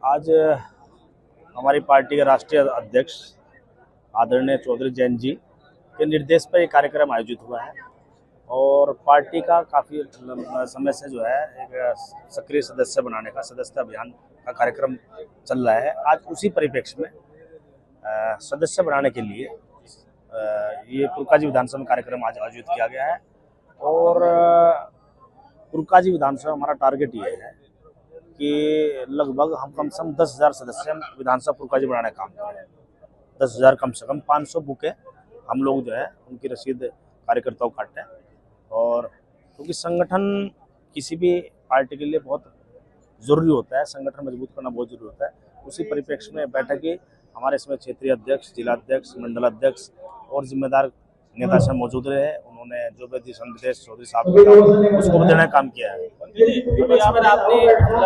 आज हमारी पार्टी के राष्ट्रीय अध्यक्ष आदरणीय चौधरी जयंत जी के निर्देश पर एक कार्यक्रम आयोजित हुआ है और पार्टी का काफ़ी समय से जो है एक सक्रिय सदस्य बनाने का सदस्यता अभियान का कार्यक्रम चल रहा है। आज उसी परिप्रेक्ष्य में सदस्य बनाने के लिए ये पुरकाजी विधानसभा में कार्यक्रम आज आयोजित किया गया है और पुरकाजी विधानसभा हमारा टारगेट ये है कि लगभग हम कम से कम 10,000 सदस्य हम विधानसभा पुरकाजी बनाने का काम कर रहे हैं। 10,000 कम से कम 500 बुकें हम लोग जो है उनकी रसीद कार्यकर्ताओं को काटते हैं और क्योंकि संगठन किसी भी पार्टी के लिए बहुत ज़रूरी होता है, संगठन मजबूत करना बहुत जरूरी होता है। उसी परिप्रेक्ष्य में बैठक की हमारे इसमें क्षेत्रीय अध्यक्ष, जिलाध्यक्ष, मंडल अध्यक्ष और जिम्मेदार नेता से मौजूद रहे। उन्होंने जो भी दिशा निर्देश चौधरी साहब का उसको देने का काम किया है। आपने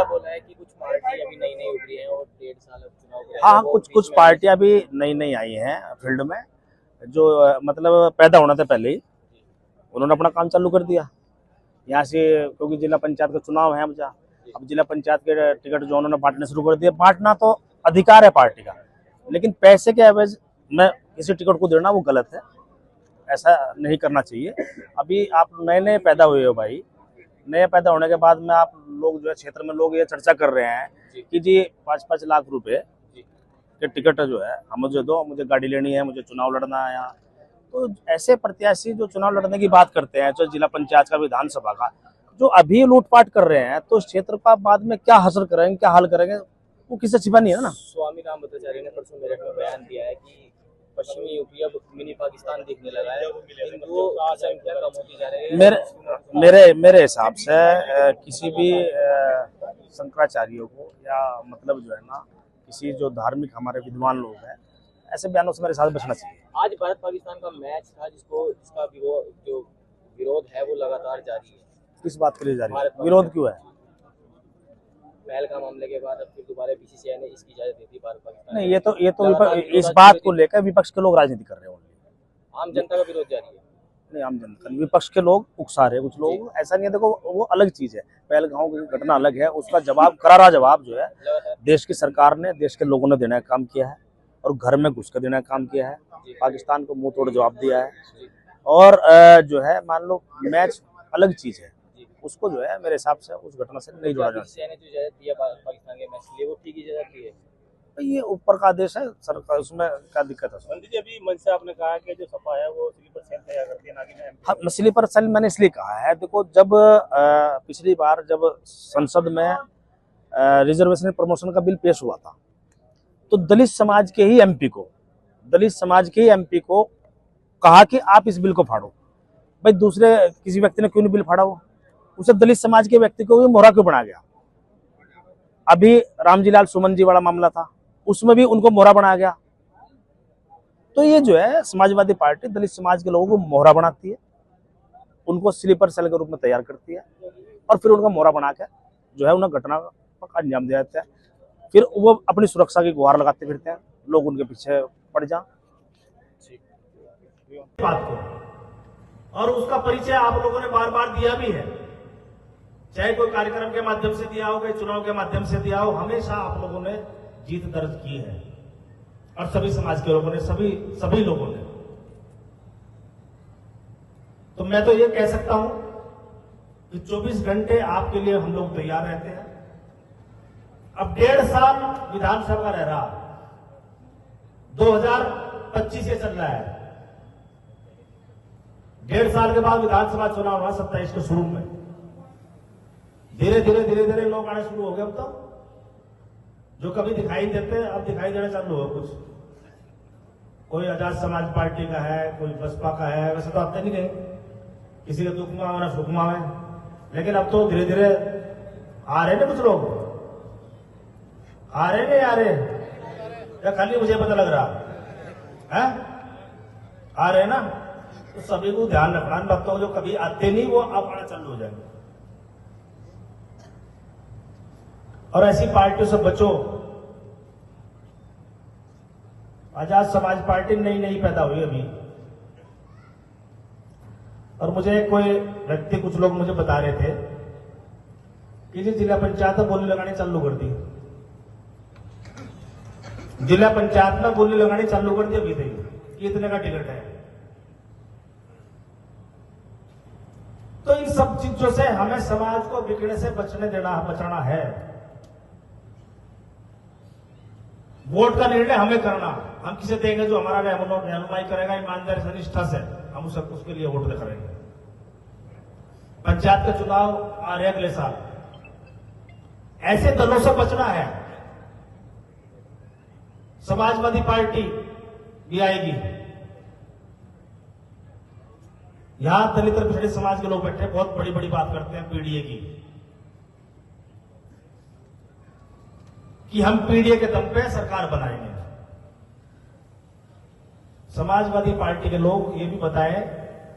बोला है कि कुछ पार्टी अभी नई नई उभरी है और 1.5 साल चुनाव। हाँ, कुछ पार्टियां भी नई नई आई हैं फील्ड में, जो मतलब पैदा होने से पहले ही उन्होंने अपना काम चालू कर दिया। यहाँ से क्योंकि जिला पंचायत का चुनाव है अब जिला पंचायत के टिकट जो उन्होंने बांटने शुरू कर दिए। बांटना तो अधिकार है पार्टी का, लेकिन पैसे के एवज में किसी टिकट को देना वो गलत है, ऐसा नहीं करना चाहिए। अभी आप नए नए पैदा हुए हो भाई, नए पैदा होने के बाद में आप लोग जो है क्षेत्र में लोग ये चर्चा कर रहे हैं कि जी 5-5 लाख रुपए के टिकट जो है हम मुझे दो, मुझे गाड़ी लेनी है, मुझे चुनाव लड़ना है यहाँ। तो ऐसे प्रत्याशी जो चुनाव लड़ने की बात करते हैं, जो जिला पंचायत का, विधानसभा का, जो अभी लूटपाट कर रहे हैं, तो इस क्षेत्र का बाद में क्या हासिल करेंगे, क्या हल करेंगे, वो किसी छिपा नहीं है ना। स्वामी राम भट्टाचार्य ने परसों मेरठ में बयान दिया है कि पश्चिमी यूपी अब मिनी पाकिस्तान दिखने लगा है, हिंदुओं की संख्या कम होती जा रही है। मेरे हिसाब से किसी भी शंकराचार्यों को या मतलब जो है ना, किसी जो धार्मिक हमारे विद्वान लोग हैं, ऐसे बयानों से मेरे साथ बचना चाहिए। आज भारत पाकिस्तान का मैच था जिसका विरोध है वो लगातार जारी है। किस बात के लिए जारी है? विरोध क्यों है? पहलगाम हमले के बाद अब फिर दोबारा बीसीसीआई ने इसकी इजाजत दे दी भारत पाकिस्तान। नहीं, ये तो इस बात को लेकर विपक्ष के लोग राजनीति कर रहे हैं। आम जनता का विरोध जारी है। नहीं, आम जनता, विपक्ष के लोग उकसा रहे, कुछ लोग ऐसा नहीं है। देखो, वो अलग चीज है, पहलगाम की घटना अलग है, उसका जवाब, करारा जवाब जो है देश की सरकार ने, देश के लोगों ने देने का काम किया है और घर में घुस कर देने का काम किया है। पाकिस्तान को मुंह तोड़ जवाब दिया है और जो है मान लो मैच अलग चीज है, उसको जो है मेरे हिसाब से उस घटना से नहीं जोड़ा जा सकता। ये ऊपर का आदेश है सरकार, उसमें क्या दिक्कत है? अभी मंच से आपने कहा कि जो सपा है वो स्लीपर सेल तैयार करती है ना कि हाँ, स्लीपर सेल मैंने इसलिए कहा है, देखो जब पिछली बार जब संसद में रिजर्वेशन प्रमोशन का बिल पेश हुआ था, तो दलित समाज के ही एमपी को कहा कि आप इस बिल को फाड़ो। भाई दूसरे किसी व्यक्ति ने क्यों नहीं बिल फाड़ा? वो उसे दलित समाज के व्यक्ति को भी मोहरा क्यों बनाया गया? अभी रामजी लाल सुमन जी वाला मामला था, उसमें भी उनको मोहरा बनाया गया। तो ये जो है समाजवादी पार्टी दलित समाज के लोगों को मोहरा बनाती है, उनको स्लीपर सेल के रूप में तैयार करती है और फिर उनका मोहरा बना के जो है उन्हें घटना का अंजाम दिया जाता है। फिर वो अपनी सुरक्षा की गुहार लगाते फिरते हैं, लोग उनके पीछे पड़ जाएं। बात को और उसका परिचय आप लोगों ने बार बार दिया भी है, चाहे कोई कार्यक्रम के माध्यम से दिया हो, कोई चुनाव के माध्यम से दिया हो, हमेशा आप लोगों ने जीत दर्ज की है और सभी समाज के लोगों ने, सभी लोगों ने। तो मैं तो ये कह सकता हूं कि 24 घंटे आपके लिए हम लोग तैयार रहते हैं। अब 1.5 साल विधानसभा का रह रहा, 2025 से चल रहा है। 1.5 साल के बाद विधानसभा चुनाव हुआ 27 के शुरू में। धीरे धीरे लोग आने शुरू हो गए। अब तो जो कभी दिखाई देते अब दिखाई देना चालू हो। कुछ कोई आजाद समाज पार्टी का है, कोई बसपा का है, वैसे तो आते नहीं गए, किसी का दुख मावे ना सुख मावे, लेकिन अब तो धीरे धीरे आ रहे ना कुछ लोग। आ रहे नहीं आ रहे या खाली मुझे पता लग रहा है? आ रहे ना, तो सभी को ध्यान रखना इन बातों को। जो कभी आते नहीं वो अब आना चालू हो जाएंगे और ऐसी पार्टियों से बचो। आजाद समाज पार्टी नई पैदा हुई अभी, और मुझे कोई व्यक्ति, कुछ लोग मुझे बता रहे थे कि जिला पंचायत बोली लगानी चालू कर दी। जिला पंचायत में बोली लगानी चालू कर दी अभी तक कि इतने का टिकट है। तो इन सब चीजों से हमें समाज को बिगड़ने से बचना है। वोट का निर्णय हमें करना, हम किसे देंगे जो हमारा रहनुमाई करेगा ईमानदारी से निष्ठा से, हम उसके लिए वोट करेंगे। पंचायत के चुनाव आ रहे अगले साल, ऐसे दलों से बचना है। समाजवादी पार्टी भी आएगी, यहां दलित और पिछड़े समाज के लोग बैठे बहुत बड़ी बड़ी बात करते हैं पीडीए की, कि हम पीडीए के दम पे सरकार बनाएंगे। समाजवादी पार्टी के लोग ये भी बताएं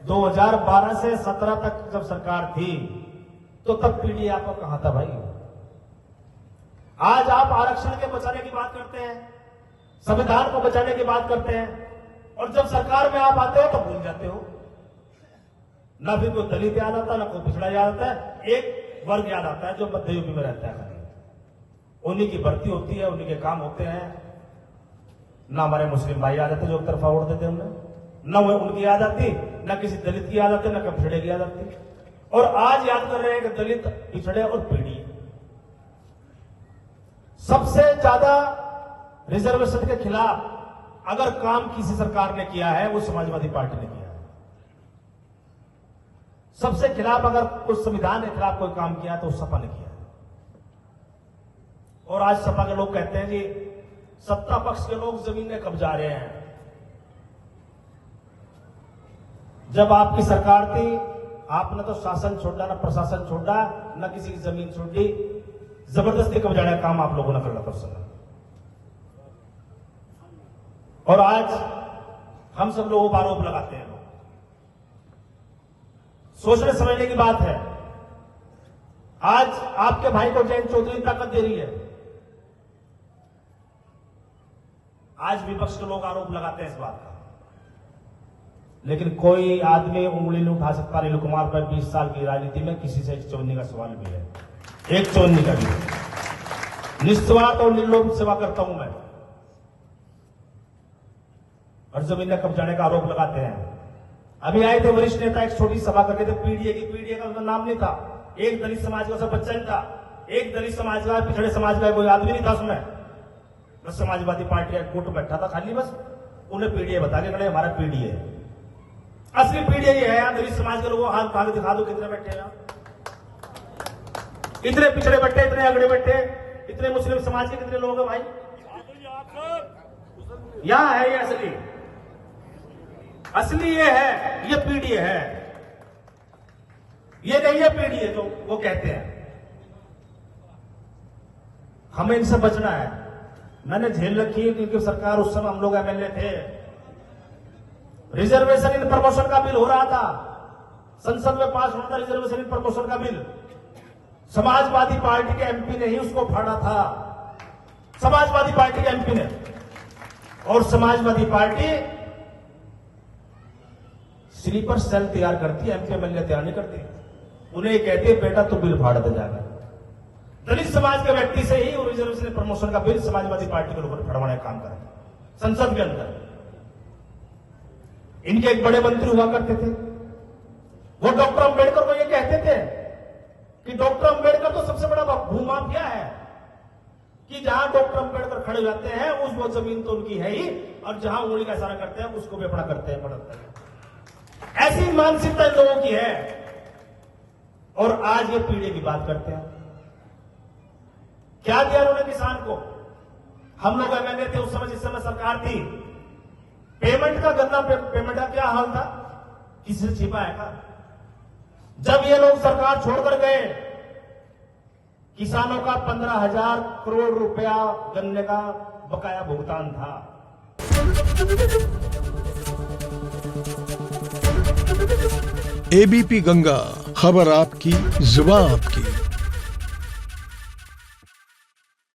2012 से 17 तक जब सरकार थी तो तब पीडीए आपको कहां था भाई? आज आप आरक्षण के बचाने की बात करते हैं, संविधान को बचाने की बात करते हैं, और जब सरकार में आप आते हो तो भूल जाते हो। ना फिर कोई दलित याद आता है, ना कोई पिछड़ा याद आता है, एक वर्ग याद आता है जो मध्य यूपी में रहता है। उन्हीं की भर्ती होती है, उन्हीं के काम होते हैं। ना हमारे मुस्लिम भाई याद आते जो एक तरफा वोट देते हमने, ना वो उनकी याद आती, ना किसी दलित की याद आती, ना पिछड़े की याद आती। और आज याद कर रहे हैं कि दलित, पिछड़े और पीढ़ी। सबसे ज्यादा रिजर्वेशन के खिलाफ अगर काम किसी सरकार ने किया है वो समाजवादी पार्टी ने किया है। सबसे खिलाफ अगर कुछ संविधान के खिलाफ कोई काम किया तो सपा ने किया है। और आज सपा के लोग कहते हैं जी सत्ता पक्ष के लोग जमीनें कब्जा रहे हैं। जब आपकी सरकार थी आपने तो शासन छोड़ा, ना प्रशासन छोड़ा, ना किसी की जमीन छोड़ी, जबरदस्ती कब्जाने का काम आप लोगों ने कर रहा था उस समय। और आज हम सब लोगों पर आरोप लगाते हैं। सोचने समझने की बात है। आज आपके भाई को जयंत चौधरी ताकत दे रही है। आज विपक्ष के लोग आरोप लगाते हैं इस बात का, लेकिन कोई आदमी उंगली नहीं उठा सकता नील कुमार पर 20 साल की राजनीति में किसी से एक चौनी का सवाल भी है, एक चौनी का भी। निस्वार्थ और निर्लोभ सेवा करता हूं मैं, और जमीन कब्जाने का आरोप लगाते हैं। अभी आए थे वरिष्ठ नेता, एक छोटी सभा करके थे पीडीए की। पीडीए का उनका नाम नहीं था, एक दलित समाज का सब बच्चा नहीं था, एक दलित समाज का, पिछड़े समाज का कोई आदमी नहीं था उसमें। बस समाजवादी पार्टी का गुट बैठा था खाली, बस उन्हें पीडीए बता के खड़े हमारा पीडीए। असली पीडीए ये है। यहाँ दलित समाज के लोगों हाथ उठा के दिखा दो कितने बैठे हैं, इतने पिछड़े बैठे, इतने अगड़े बैठे, इतने मुस्लिम समाज के कितने लोग हैं भाई? यहां है ये असली, असली ये है, ये पीडीए है, ये नहीं है पीडीए जो वो कहते हैं। हमें इनसे बचना है। मैंने झेल रखी है क्योंकि सरकार उस समय हम लोग एमएलए थे, रिजर्वेशन इन प्रमोशन का बिल हो रहा था, संसद में पास होना था रिजर्वेशन इन प्रमोशन का बिल। समाजवादी पार्टी के एमपी ने ही उसको फाड़ा था, समाजवादी पार्टी के एमपी ने। और समाजवादी पार्टी स्लीपर सेल तैयार करती है, एमपी एमएलए तैयार नहीं करती। उन्हें कहती है बेटा तू बिल फाड़ दे जाकर। दलित समाज के व्यक्ति से ही रिजर्वेशन प्रमोशन का बिल समाजवादी पार्टी के लोगों ने फड़वाने का काम करा संसद के अंदर। इनके एक बड़े मंत्री हुआ करते थे, वो डॉक्टर अंबेडकर को ये कहते थे कि डॉक्टर अंबेडकर तो सबसे बड़ा भूमाफिया है, कि जहां डॉक्टर अंबेडकर खड़े हो जाते हैं उस वो जमीन तो उनकी है ही, और जहां उंगली का इशारा करते हैं उसको भी अपना करते हैं, बढ़ते हैं। ऐसी मानसिकता इन लोगों की है। और आज ये पीढ़ी की बात करते हैं। क्या दिया उन्होंने किसान को? हम लोग एमएलए थे उस समय, जिस समय सरकार थी, पेमेंट का गन्ना पेमेंट का क्या हाल था? किसी से छिपा है का? जब ये लोग सरकार छोड़कर गए, किसानों का 15,000 करोड़ रुपया गन्ने का बकाया भुगतान था। एबीपी गंगा, खबर आपकी, जुबान आपकी।